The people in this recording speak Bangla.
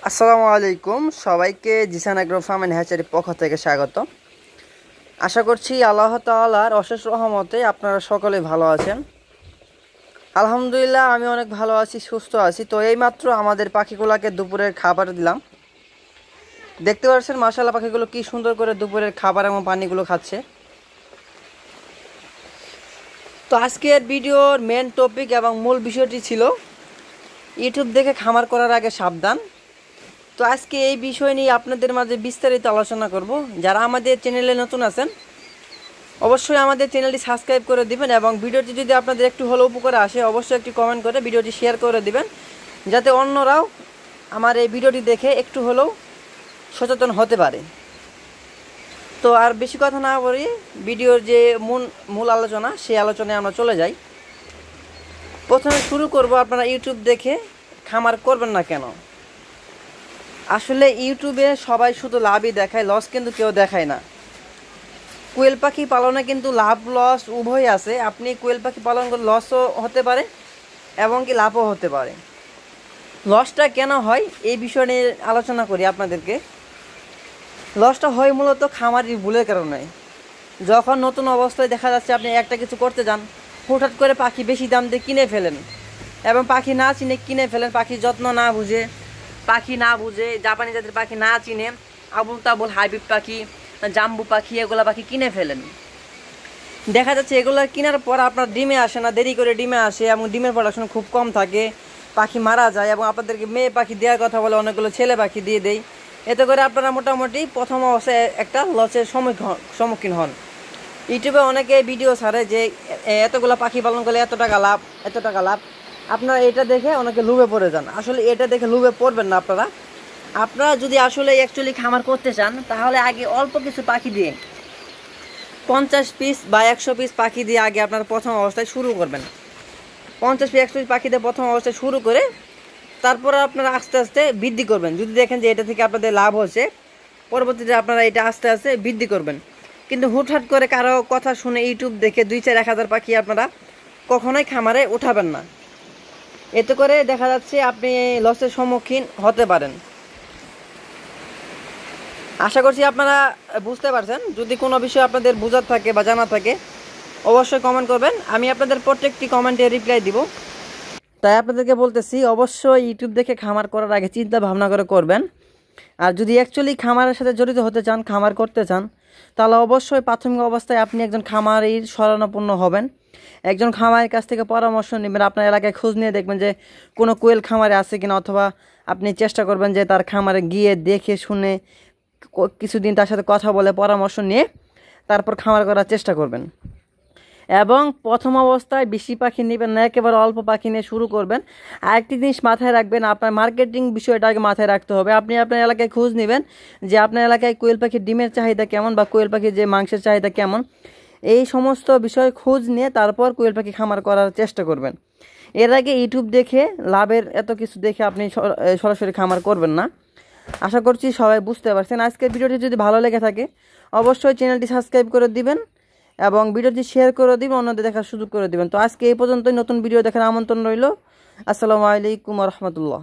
আসসালামু আলাইকুম সবাইকে জিসান এগ্রো ফার্ম এন্ড হ্যাচারির পক্ষ থেকে স্বাগত। আশা করছি আল্লাহ তাআলার অশেষ রহমতে আপনারা সকলে ভালো আছেন। আলহামদুলিল্লাহ আমি অনেক ভালো আছি, সুস্থ আছি। তো এইমাত্র আমাদের পাখিগুলোকে দুপুরের খাবার দিলাম। দেখতে পাচ্ছেন মাশাআল্লাহ পাখিগুলো কি সুন্দর করে দুপুরের খাবার এবং পানিগুলো খাচ্ছে। তো আজকের ভিডিওর মেন টপিক এবং মূল বিষয়টি ছিল ইউটিউব দেখে খামার করার আগে সাবধান। তো আজকে এই বিষয় নিয়ে আপনাদের মাঝে বিস্তারিত আলোচনা করব। যারা আমাদের চ্যানেলে নতুন আছেন অবশ্যই আমাদের চ্যানেলটি সাবস্ক্রাইব করে দিবেন এবং ভিডিওটি যদি আপনাদের একটু হলেও উপকারে আসে অবশ্যই একটি কমেন্ট করে ভিডিওটি শেয়ার করে দিবেন, যাতে অন্যরাও আমার এই ভিডিওটি দেখে একটু হলেও সচেতন হতে পারে। তো আর বেশি কথা না বলি, ভিডিওর যে মূল আলোচনা সেই আলোচনায় আমরা চলে যাই। প্রথমে শুরু করব, আপনারা ইউটিউব দেখে খামার করবেন না কেন। আসলে ইউটিউবে সবাই শুধু লাভই দেখায়, লস কিন্তু কেউ দেখায় না। কোয়েল পাখি পালনে কিন্তু লাভ লস উভয় আছে। আপনি কোয়েল পাখি পালন করে লসও হতে পারে এবং কি লাভও হতে পারে। লসটা কেন হয় এই বিষয় নিয়ে আলোচনা করি আপনাদেরকে। লসটা হয় মূলত খামারির ভুলের কারণে। যখন নতুন অবস্থায় দেখা যাচ্ছে আপনি একটা কিছু করতে যান, হঠাৎ করে পাখি বেশি দাম দিয়ে কিনে ফেলেন এবং পাখি না চিনে কিনে ফেলেন, পাখির যত্ন না বুঝে, জাপানি জাতের পাখি না চিনে আবুল তাবুল হাইব্রিড পাখি, জাম্বু পাখি, এগুলা পাখি কিনে ফেলেন। দেখা যাচ্ছে এগুলো কেনার পর আপনার ডিমে আসে না, দেরি করে ডিমে আসে এবং ডিমের প্রোডাকশন খুব কম থাকে, পাখি মারা যায় এবং আপনাদেরকে মেয়ে পাখি দেওয়ার কথা বলে অনেকগুলো ছেলে পাখি দিয়ে দেয়। এতে করে আপনারা মোটামুটি প্রথম অবস্থায় একটা লসের সম্মুখীন হন। ইউটিউবে অনেকে ভিডিও ছাড়ে যে এতগুলো পাখি পালন করলে এত টাকা লাভ। আপনারা এটা দেখে অনেকে লোভে পড়ে যান। আসলে এটা দেখে লোভে পড়বেন না। আপনারা যদি আসলে অ্যাকচুয়ালি খামার করতে চান তাহলে আগে অল্প কিছু পাখি দিয়ে 50 পিস বা 100 পিস পাখি দিয়ে আগে আপনারা প্রথম অবস্থায় শুরু করবেন। 50 পিস 100 পিস পাখি দিয়ে প্রথম অবস্থায় শুরু করে তারপর আপনারা আস্তে আস্তে বৃদ্ধি করবেন। যদি দেখেন যে এটা থেকে আপনাদের লাভ হচ্ছে, পরবর্তীতে আপনারা এটা আস্তে আস্তে বৃদ্ধি করবেন। কিন্তু হুটহাট করে কারো কথা শুনে ইউটিউব দেখে 2-4-1000 পাখি আপনারা কখনোই খামারে উঠাবেন না। এতে করে দেখা যাচ্ছে আপনি লসের সম্মুখীন হতে পারেন। আশা করছি আপনারা বুঝতে পারছেন। যদি কোনো বিষয় আপনাদের বোঝার থাকে বা জানা থাকে অবশ্যই কমেন্ট করবেন, আমি আপনাদের প্রত্যেকটি কমেন্টে রিপ্লাই দিব। তাই আপনাদেরকে বলতেছি অবশ্যই ইউটিউব দেখে খামার করার আগে চিন্তা ভাবনা করে করবেন। আর যদি অ্যাকচুয়ালি খামারের সাথে জড়িত হতে চান, খামার করতে চান, তাহলে অবশ্যই প্রাথমিক অবস্থায় আপনি একজন খামারির শরণাপন্ন হবেন। একজন খামারের কাছ থেকে পরামর্শ নেবেন। আপনার এলাকায় খোঁজ নিয়ে দেখবেন যে কোনো কোয়েল খামারে আছে কিনা, অথবা আপনি চেষ্টা করবেন যে তার খামারে গিয়ে দেখে শুনে কিছুদিন তার সাথে কথা বলে পরামর্শ নিয়ে তারপর খামার করার চেষ্টা করবেন। এবং প্রথম অবস্থায় বেশি পাখি নেবেন না, একেবারে অল্প পাখি নিয়ে শুরু করবেন। আরেকটি জিনিস মাথায় রাখবেন, আপনার মার্কেটিং বিষয়টা আগে মাথায় রাখতে হবে। আপনি আপনার এলাকায় খোঁজ নেবেন যে আপনার এলাকায় কোয়েল পাখির ডিমের চাহিদা কেমন বা কোয়েল পাখির যে মাংসের চাহিদা কেমন, এই সমস্ত বিষয় খোঁজ নিয়ে তারপর কোয়েল পাখি খামার করার চেষ্টা করবেন। এর আগে ইউটিউব দেখে লাভের এত কিছু দেখে আপনি সরাসরি খামার করবেন না। আশা করছি সবাই বুঝতে পারছেন। আজকের ভিডিওটি যদি ভালো লেগে থাকে অবশ্যই চ্যানেলটি সাবস্ক্রাইব করে দিবেন এবং ভিডিওটি শেয়ার করে দিবেন, অন্যদের দেখার সুযোগ করে দিবেন। তো আজকে এই পর্যন্তই। নতুন ভিডিও দেখার আমন্ত্রণ রইল। আসসালামু আলাইকুম ওয়া রাহমাতুল্লাহ।